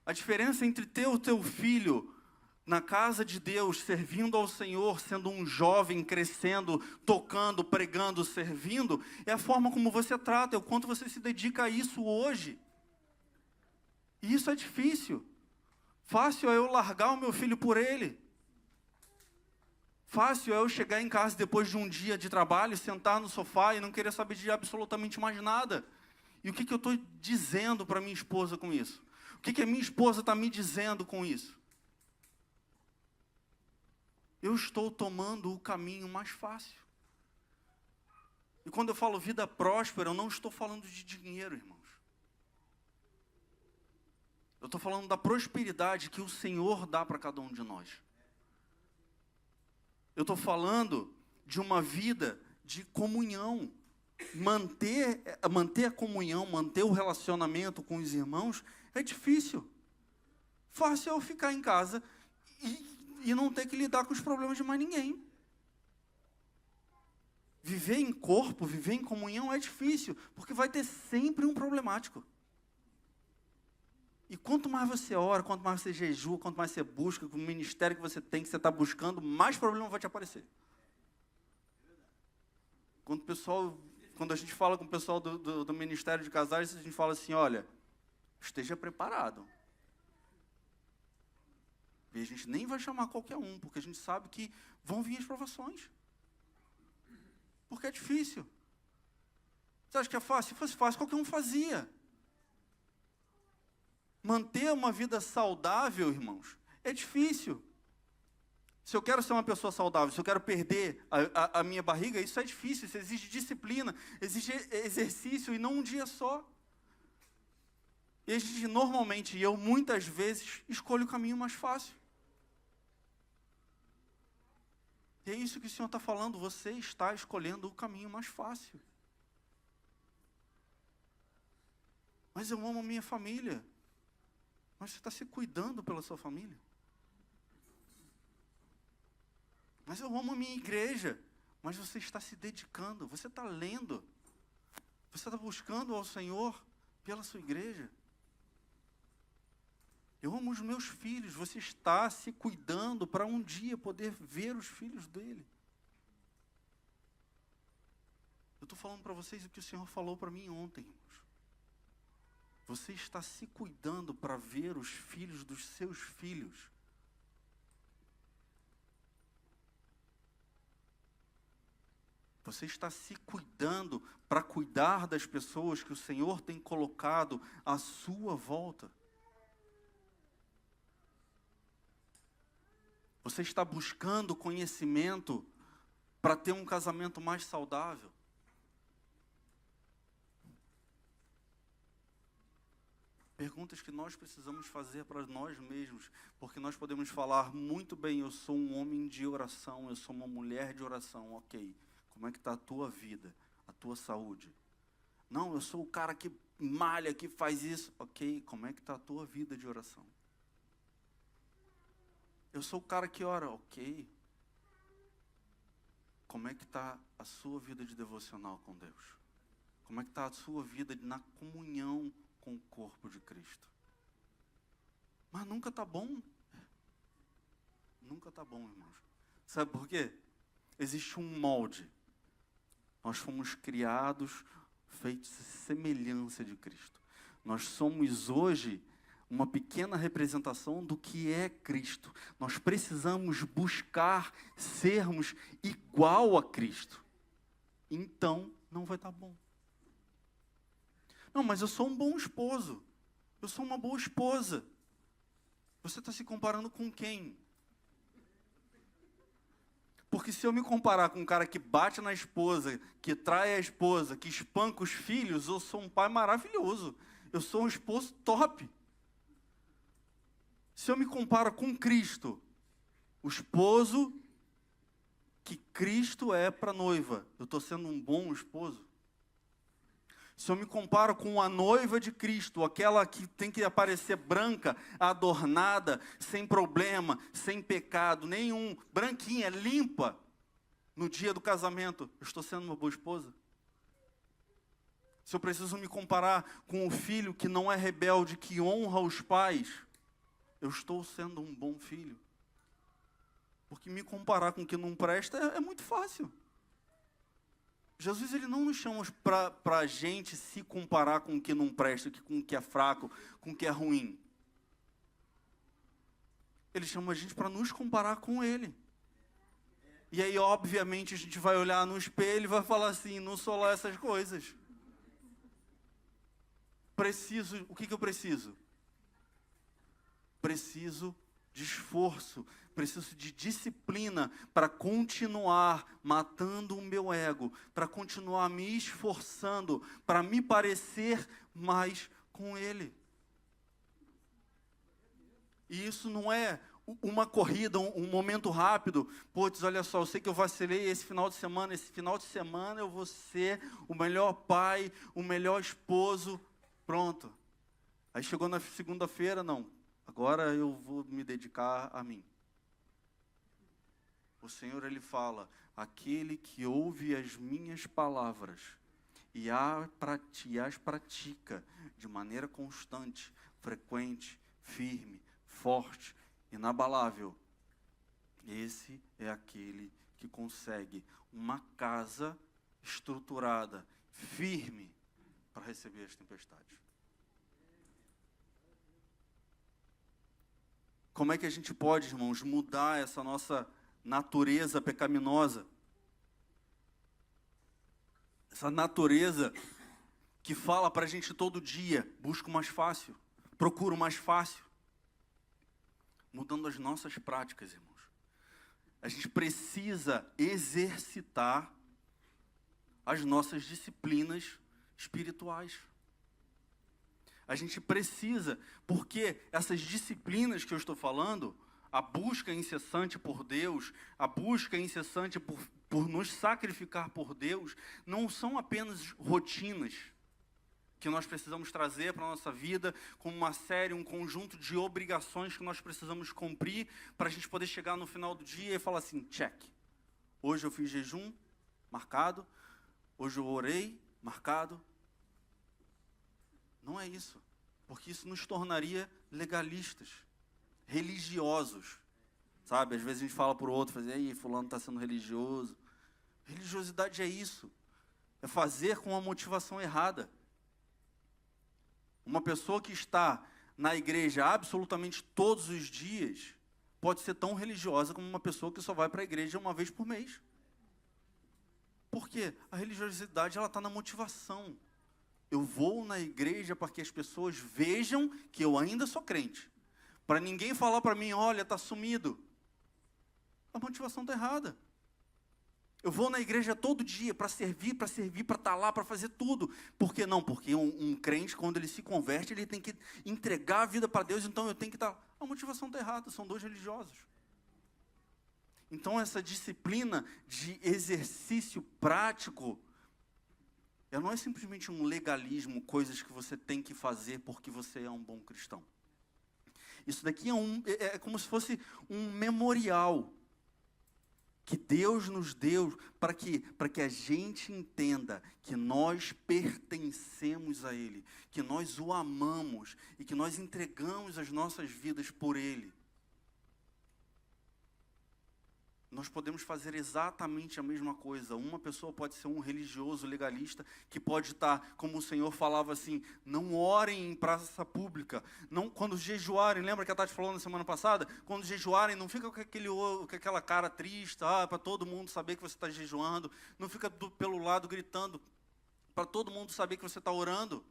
A diferença entre ter o teu filho na casa de Deus, servindo ao Senhor, sendo um jovem, crescendo, tocando, pregando, servindo, é a forma como você trata, é o quanto você se dedica a isso hoje. E isso é difícil. Fácil é eu largar o meu filho por ele. Fácil é eu chegar em casa depois de um dia de trabalho, sentar no sofá e não querer saber de absolutamente mais nada. E o que eu estou dizendo para minha esposa com isso? O que a minha esposa está me dizendo com isso? Eu estou tomando o caminho mais fácil. E quando eu falo vida próspera, eu não estou falando de dinheiro, irmãos. Eu estou falando da prosperidade que o Senhor dá para cada um de nós. Eu estou falando de uma vida de comunhão. Manter a comunhão, manter o relacionamento com os irmãos é difícil. Fácil é eu ficar em casa e não ter que lidar com os problemas de mais ninguém. Viver em corpo, viver em comunhão é difícil, porque vai ter sempre um problemático. E quanto mais você ora, quanto mais você jejua, quanto mais você busca, com o ministério que você tem, que você está buscando, mais problema vai te aparecer. Quando a gente fala com o pessoal do Ministério de Casais, a gente fala assim, olha, esteja preparado. E a gente nem vai chamar qualquer um, porque a gente sabe que vão vir as provações. Porque é difícil. Você acha que é fácil? Se fosse fácil, qualquer um fazia. Manter uma vida saudável, irmãos, é difícil. Se eu quero ser uma pessoa saudável, se eu quero perder a minha barriga, isso é difícil, isso exige disciplina, exige exercício e não um dia só. E a gente normalmente, e eu muitas vezes, escolho o caminho mais fácil. E é isso que o Senhor está falando, você está escolhendo o caminho mais fácil. Mas eu amo a minha família. Mas você está se cuidando pela sua família? Mas eu amo a minha igreja. Mas você está se dedicando, você está lendo. Você está buscando ao Senhor pela sua igreja. Eu amo os meus filhos, você está se cuidando para um dia poder ver os filhos dele. Eu estou falando para vocês o que o Senhor falou para mim ontem, irmãos. Você está se cuidando para ver os filhos dos seus filhos. Você está se cuidando para cuidar das pessoas que o Senhor tem colocado à sua volta. Você está buscando conhecimento para ter um casamento mais saudável. Perguntas que nós precisamos fazer para nós mesmos, porque nós podemos falar muito bem, eu sou um homem de oração, eu sou uma mulher de oração, ok. Como é que está a tua vida, a tua saúde? Não, eu sou o cara que malha, que faz isso, ok. Como é que está a tua vida de oração? Eu sou o cara que ora, ok. Como é que está a sua vida de devocional com Deus? Como é que está a sua vida na comunhão com o corpo de Cristo? Mas nunca está bom. Nunca está bom, irmãos. Sabe por quê? Existe um molde. Nós fomos criados, feitos à semelhança de Cristo. Nós somos hoje uma pequena representação do que é Cristo. Nós precisamos buscar sermos igual a Cristo. Então, não vai estar bom. Não, mas eu sou um bom esposo. Eu sou uma boa esposa. Você está se comparando com quem? Porque se eu me comparar com um cara que bate na esposa, que trai a esposa, que espanca os filhos, eu sou um pai maravilhoso. Eu sou um esposo top. Se eu me comparo com Cristo, o esposo que Cristo é para a noiva, eu estou sendo um bom esposo? Se eu me comparo com a noiva de Cristo, aquela que tem que aparecer branca, adornada, sem problema, sem pecado nenhum, branquinha, limpa, no dia do casamento, eu estou sendo uma boa esposa? Se eu preciso me comparar com o filho que não é rebelde, que honra os pais, eu estou sendo um bom filho? Porque me comparar com o que não presta é muito fácil. Jesus ele não nos chama para a gente se comparar com o que não presta, com o que é fraco, com o que é ruim. Ele chama a gente para nos comparar com Ele. E aí, obviamente, a gente vai olhar no espelho e vai falar assim, não sou lá essas coisas. O que eu preciso? Preciso de esforço, preciso de disciplina para continuar matando o meu ego, para continuar me esforçando, para me parecer mais com Ele. E isso não é uma corrida, um momento rápido. Putz, olha só, eu sei que eu vacilei esse final de semana eu vou ser o melhor pai, o melhor esposo, pronto. Aí chegou na segunda-feira, não. Agora eu vou me dedicar a mim. O Senhor, Ele fala, aquele que ouve as minhas palavras e as pratica de maneira constante, frequente, firme, forte, inabalável, esse é aquele que consegue uma casa estruturada, firme, para receber as tempestades. Como é que a gente pode, irmãos, mudar essa nossa natureza pecaminosa? Essa natureza que fala para a gente todo dia, busca o mais fácil, procura o mais fácil. Mudando as nossas práticas, irmãos. A gente precisa exercitar as nossas disciplinas espirituais. A gente precisa, porque essas disciplinas que eu estou falando, a busca incessante por Deus, a busca incessante por nos sacrificar por Deus, não são apenas rotinas que nós precisamos trazer para a nossa vida, como uma série, um conjunto de obrigações que nós precisamos cumprir, para a gente poder chegar no final do dia e falar assim, check. Hoje eu fiz jejum, marcado. Hoje eu orei, marcado. Não é isso, porque isso nos tornaria legalistas, religiosos, sabe? Às vezes a gente fala para o outro, fala, aí, fulano está sendo religioso. Religiosidade é isso, é fazer com a motivação errada. Uma pessoa que está na igreja absolutamente todos os dias, pode ser tão religiosa como uma pessoa que só vai para a igreja uma vez por mês. Por quê? A religiosidade está na motivação. Eu vou na igreja para que as pessoas vejam que eu ainda sou crente. Para ninguém falar para mim, olha, está sumido. A motivação está errada. Eu vou na igreja todo dia para servir, para estar lá, para fazer tudo. Por que não? Porque um crente, quando ele se converte, ele tem que entregar a vida para Deus, então eu tenho que estar... A motivação está errada, são dois religiosos. Então essa disciplina de exercício prático, ela não é simplesmente um legalismo, coisas que você tem que fazer porque você é um bom cristão. Isso daqui é como se fosse um memorial que Deus nos deu para que a gente entenda que nós pertencemos a Ele, que nós o amamos e que nós entregamos as nossas vidas por Ele. Nós podemos fazer exatamente a mesma coisa. Uma pessoa pode ser um religioso legalista que pode estar, como o Senhor falava assim, não orem em praça pública. Não, quando jejuarem, lembra que a Tati falou na semana passada? Quando jejuarem, não fica com aquela cara triste, para todo mundo saber que você está jejuando. Não fica pelo lado gritando, para todo mundo saber que você está orando.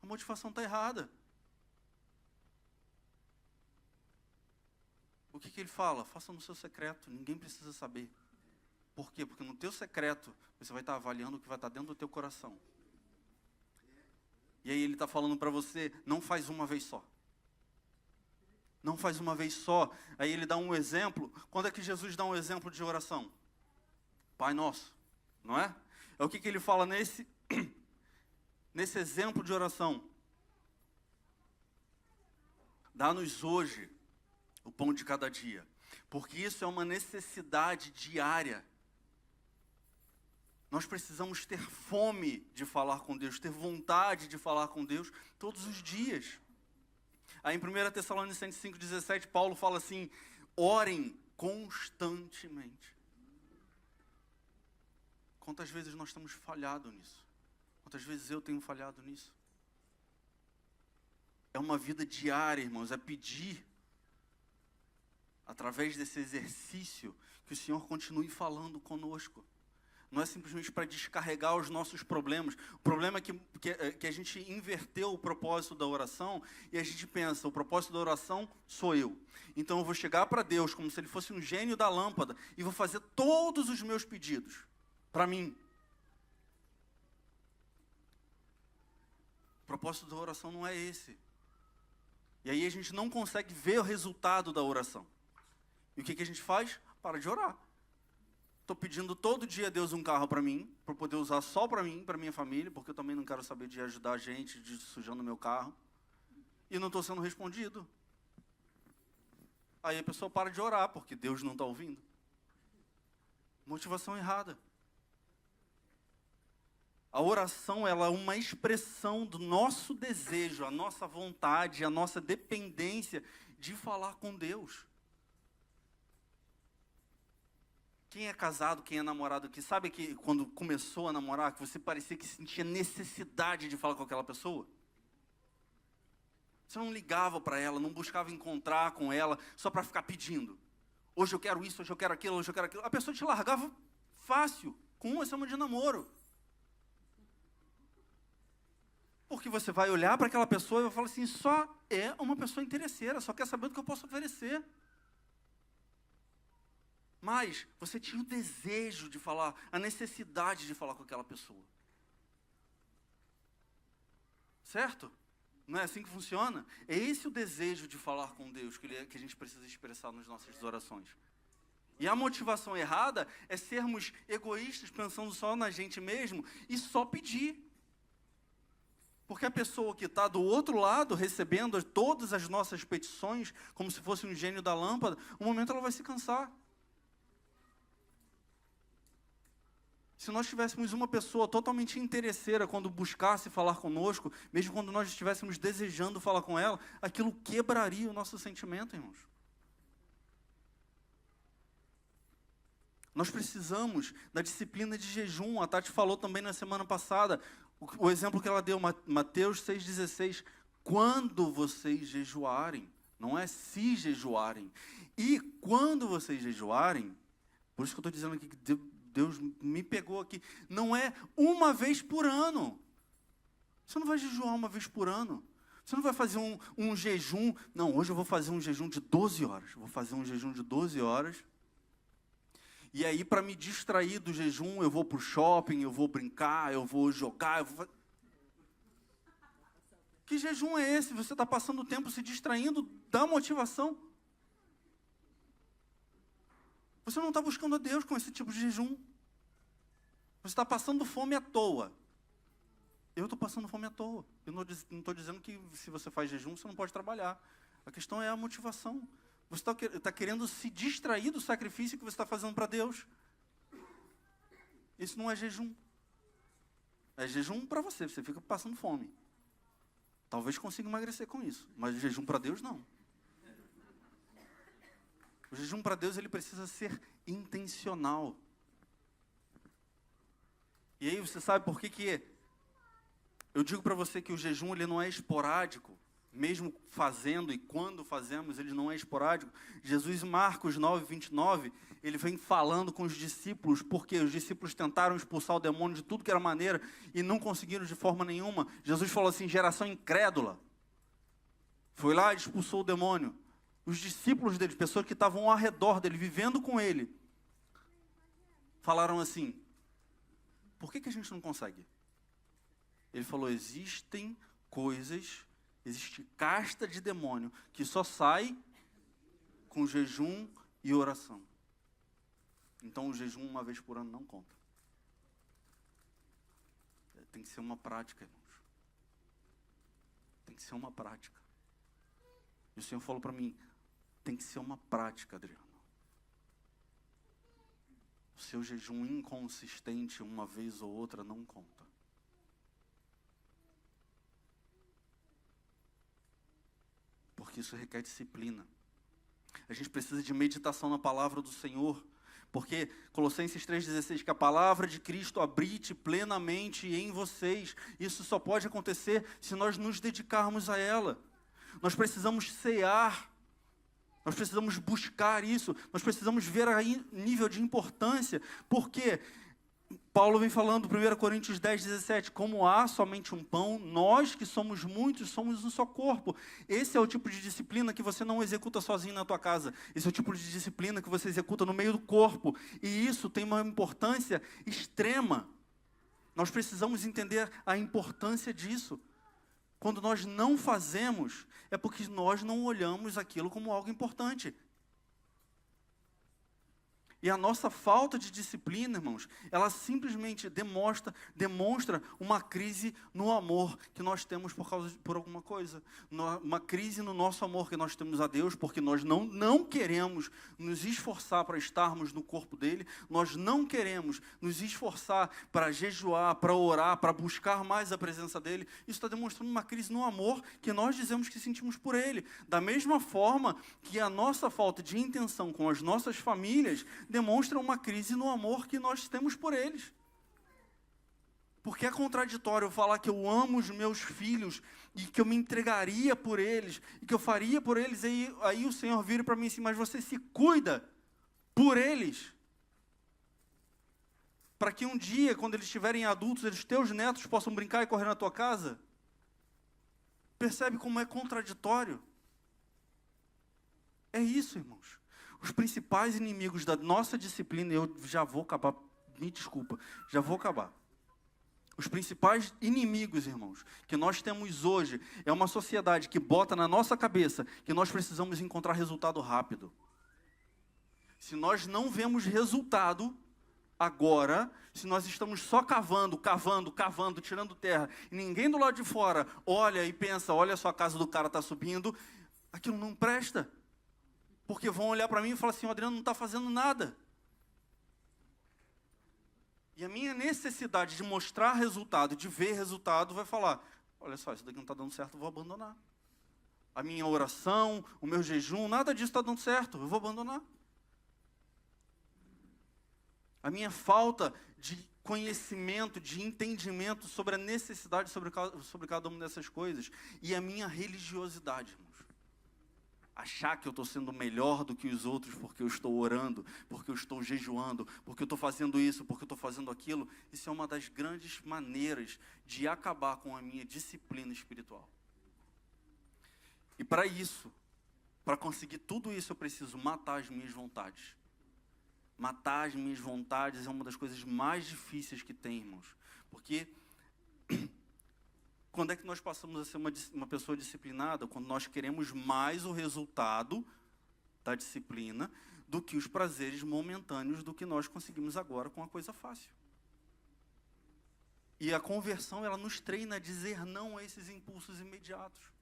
A motivação está errada. O que ele fala? Faça no seu secreto, ninguém precisa saber. Por quê? Porque no teu secreto, você vai estar avaliando o que vai estar dentro do teu coração. E aí ele está falando para você, não faz uma vez só. Não faz uma vez só. Aí ele dá um exemplo. Quando é que Jesus dá um exemplo de oração? Pai Nosso, não é? É o que ele fala nesse exemplo de oração. Dá-nos hoje o pão de cada dia, porque isso é uma necessidade diária. Nós precisamos ter fome de falar com Deus, ter vontade de falar com Deus todos os dias. Aí em 1 Tessalonicenses 5,17, Paulo fala assim, orem constantemente. Quantas vezes nós temos falhado nisso? Quantas vezes eu tenho falhado nisso? É uma vida diária, irmãos, é pedir, através desse exercício, que o Senhor continue falando conosco. Não é simplesmente para descarregar os nossos problemas. O problema é que a gente inverteu o propósito da oração e a gente pensa, o propósito da oração sou eu. Então eu vou chegar para Deus como se Ele fosse um gênio da lâmpada e vou fazer todos os meus pedidos para mim. O propósito da oração não é esse. E aí a gente não consegue ver o resultado da oração. E o que a gente faz? Para de orar. Estou pedindo todo dia a Deus um carro para mim, para poder usar só para mim, para minha família, porque eu também não quero saber de ajudar a gente, de sujando meu carro. E não estou sendo respondido. Aí a pessoa para de orar, porque Deus não está ouvindo. Motivação errada. A oração, ela é uma expressão do nosso desejo, a nossa vontade, a nossa dependência de falar com Deus. Quem é casado, quem é namorado aqui, sabe que quando começou a namorar, que você parecia que sentia necessidade de falar com aquela pessoa? Você não ligava para ela, não buscava encontrar com ela só para ficar pedindo. Hoje eu quero isso, hoje eu quero aquilo, hoje eu quero aquilo. A pessoa te largava fácil, com uma semana de namoro. Porque você vai olhar para aquela pessoa e vai falar assim, só é uma pessoa interesseira, só quer saber do que eu posso oferecer. Mas você tinha o desejo de falar, a necessidade de falar com aquela pessoa. Certo? Não é assim que funciona? É esse o desejo de falar com Deus que a gente precisa expressar nas nossas orações. E a motivação errada é sermos egoístas, pensando só na gente mesmo e só pedir. Porque a pessoa que está do outro lado, recebendo todas as nossas petições, como se fosse um gênio da lâmpada, um momento ela vai se cansar. Se nós tivéssemos uma pessoa totalmente interesseira quando buscasse falar conosco, mesmo quando nós estivéssemos desejando falar com ela, aquilo quebraria o nosso sentimento, irmãos. Nós precisamos da disciplina de jejum. A Tati falou também na semana passada, o exemplo que ela deu, Mateus 6,16. Quando vocês jejuarem, não é se jejuarem. E quando vocês jejuarem, por isso que eu estou dizendo aqui que Deus me pegou aqui, não é uma vez por ano. Você não vai jejuar uma vez por ano. Você não vai fazer um jejum, não, hoje eu vou fazer um jejum de 12 horas. Vou fazer um jejum de 12 horas. E aí, para me distrair do jejum, eu vou para o shopping, eu vou brincar, eu vou jogar. Que jejum é esse? Você está passando o tempo se distraindo da motivação. Você não está buscando a Deus com esse tipo de jejum. Você está passando fome à toa. Eu estou passando fome à toa. Eu não estou dizendo que se você faz jejum, você não pode trabalhar. A questão é a motivação. Você está querendo se distrair do sacrifício que você está fazendo para Deus. Isso não é jejum. É jejum para você fica passando fome. Talvez consiga emagrecer com isso, mas o jejum para Deus não. O jejum para Deus, ele precisa ser intencional. E aí você sabe por que eu digo para você que o jejum ele não é esporádico. Mesmo fazendo e quando fazemos, ele não é esporádico. Jesus, em Marcos 9:29, ele vem falando com os discípulos, porque os discípulos tentaram expulsar o demônio de tudo que era maneira e não conseguiram de forma nenhuma. Jesus falou assim, geração incrédula. Foi lá e expulsou o demônio. Os discípulos dele, pessoas que estavam ao redor dele, vivendo com ele, falaram assim, por que a gente não consegue? Ele falou, existe casta de demônio que só sai com jejum e oração. Então o jejum uma vez por ano não conta. Tem que ser uma prática, irmãos. Tem que ser uma prática. E o Senhor falou para mim, tem que ser uma prática, Adriano. O seu jejum inconsistente uma vez ou outra não conta. Porque isso requer disciplina. A gente precisa de meditação na palavra do Senhor. Porque Colossenses 3,16, que a palavra de Cristo habite plenamente em vocês. Isso só pode acontecer se nós nos dedicarmos a ela. Nós precisamos cear. Nós precisamos buscar isso. Nós precisamos ver a nível de importância. Porque Paulo vem falando, 1 Coríntios 10:17, como há somente um pão, nós que somos muitos, somos um só corpo. Esse é o tipo de disciplina que você não executa sozinho na tua casa. Esse é o tipo de disciplina que você executa no meio do corpo. E isso tem uma importância extrema. Nós precisamos entender a importância disso. Quando nós não fazemos, é porque nós não olhamos aquilo como algo importante. E a nossa falta de disciplina, irmãos, ela simplesmente demonstra uma crise no amor que nós temos por alguma coisa. Uma crise no nosso amor que nós temos a Deus, porque nós não queremos nos esforçar para estarmos no corpo dele, nós não queremos nos esforçar para jejuar, para orar, para buscar mais a presença dele. Isso está demonstrando uma crise no amor que nós dizemos que sentimos por ele. Da mesma forma que a nossa falta de intenção com as nossas famílias demonstra uma crise no amor que nós temos por eles. Porque é contraditório eu falar que eu amo os meus filhos e que eu me entregaria por eles e que eu faria por eles, aí o Senhor vira para mim assim, mas você se cuida por eles, para que um dia, quando eles estiverem adultos, os teus netos possam brincar e correr na tua casa? Percebe como é contraditório? É isso, irmãos. Os principais inimigos da nossa disciplina, eu já vou acabar, me desculpa, já vou acabar. Os principais inimigos, irmãos, que nós temos hoje, é uma sociedade que bota na nossa cabeça que nós precisamos encontrar resultado rápido. Se nós não vemos resultado agora, se nós estamos só cavando, tirando terra, e ninguém do lado de fora olha e pensa, olha só, a casa do cara está subindo, aquilo não presta. Porque vão olhar para mim e falar assim, o Adriano não está fazendo nada. E a minha necessidade de mostrar resultado, de ver resultado, vai falar, olha só, isso daqui não está dando certo, eu vou abandonar. A minha oração, o meu jejum, nada disso está dando certo, eu vou abandonar. A minha falta de conhecimento, de entendimento sobre a necessidade sobre cada uma dessas coisas. E a minha religiosidade, irmãos. Achar que eu estou sendo melhor do que os outros porque eu estou orando, porque eu estou jejuando, porque eu estou fazendo isso, porque eu estou fazendo aquilo. Isso é uma das grandes maneiras de acabar com a minha disciplina espiritual. E para isso, para conseguir tudo isso, eu preciso matar as minhas vontades. Matar as minhas vontades é uma das coisas mais difíceis que tem, irmãos. Porque quando é que nós passamos a ser uma pessoa disciplinada? Quando nós queremos mais o resultado da disciplina do que os prazeres momentâneos do que nós conseguimos agora com a coisa fácil. E a conversão, ela nos treina a dizer não a esses impulsos imediatos.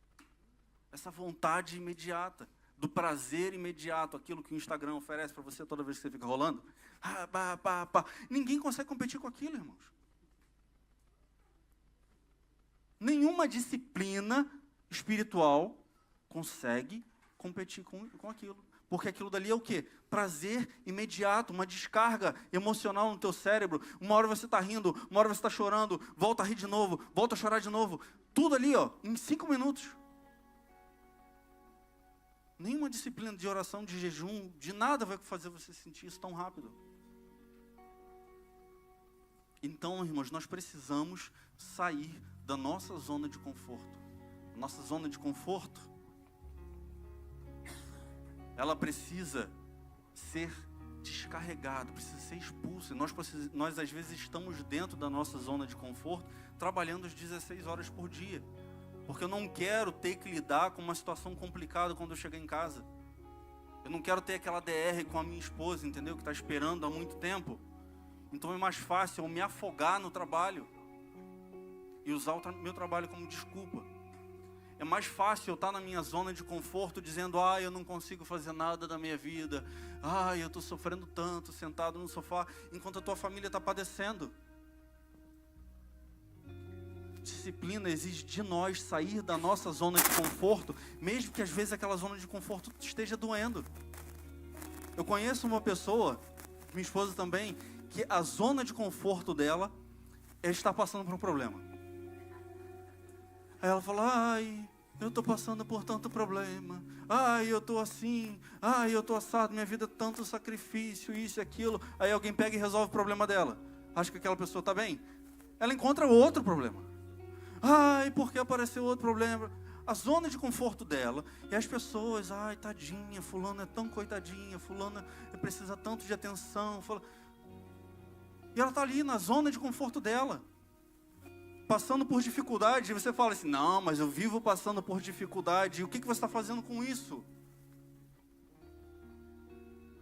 Essa vontade imediata, do prazer imediato, aquilo que o Instagram oferece para você toda vez que você fica rolando. Ninguém consegue competir com aquilo, irmãos. Nenhuma disciplina espiritual consegue competir com aquilo. Porque aquilo dali é o quê? Prazer imediato, uma descarga emocional no teu cérebro. Uma hora você está rindo, uma hora você está chorando, volta a rir de novo, volta a chorar de novo. Tudo ali, ó, em 5 minutos. Nenhuma disciplina de oração, de jejum, de nada vai fazer você sentir isso tão rápido. Então, irmãos, nós precisamos sair da nossa zona de conforto. Nossa zona de conforto, ela precisa ser descarregada, precisa ser expulsa. Nós às vezes estamos dentro da nossa zona de conforto, trabalhando as 16 horas por dia. Porque eu não quero ter que lidar com uma situação complicada quando eu chegar em casa. Eu não quero ter aquela DR com a minha esposa, entendeu? Que está esperando há muito tempo. Então é mais fácil eu me afogar no trabalho e usar o meu trabalho como desculpa. É mais fácil eu estar na minha zona de conforto dizendo, eu não consigo fazer nada da minha vida. Eu estou sofrendo tanto, sentado no sofá, enquanto a tua família está padecendo. Disciplina exige de nós sair da nossa zona de conforto, mesmo que às vezes aquela zona de conforto esteja doendo. Eu conheço uma pessoa, minha esposa também, que a zona de conforto dela está passando por um problema. Aí ela fala, eu estou passando por tanto problema, eu estou assim, eu estou assado, minha vida é tanto sacrifício, isso e aquilo. Aí alguém pega e resolve o problema dela. Acha que aquela pessoa está bem? Ela encontra outro problema. Porque apareceu outro problema? A zona de conforto dela, e as pessoas, tadinha, fulano é tão coitadinha, fulano precisa tanto de atenção. E ela está ali na zona de conforto dela, passando por dificuldade, e você fala assim, não, mas eu vivo passando por dificuldade, e o que você está fazendo com isso?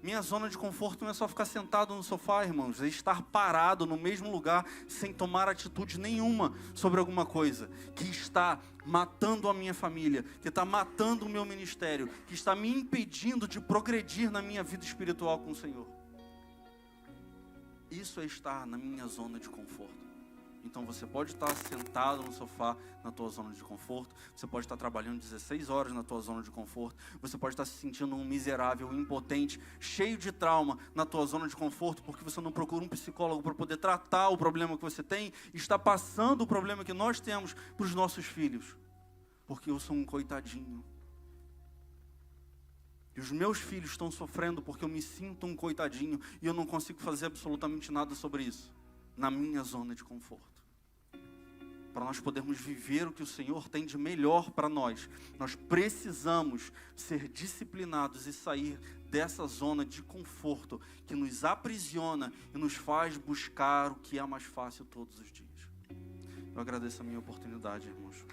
Minha zona de conforto não é só ficar sentado no sofá, irmãos. É estar parado no mesmo lugar sem tomar atitude nenhuma sobre alguma coisa que está matando a minha família, que está matando o meu ministério, que está me impedindo de progredir na minha vida espiritual com o Senhor. Isso é estar na minha zona de conforto. Então você pode estar sentado no sofá na tua zona de conforto, você pode estar trabalhando 16 horas na tua zona de conforto, você pode estar se sentindo um miserável, impotente, cheio de trauma na tua zona de conforto, porque você não procura um psicólogo para poder tratar o problema que você tem, e está passando o problema que nós temos para os nossos filhos, porque eu sou um coitadinho. E os meus filhos estão sofrendo porque eu me sinto um coitadinho e eu não consigo fazer absolutamente nada sobre isso, na minha zona de conforto. Para nós podermos viver o que o Senhor tem de melhor para nós, nós precisamos ser disciplinados e sair dessa zona de conforto que nos aprisiona e nos faz buscar o que é mais fácil todos os dias. Eu agradeço a minha oportunidade, irmãos.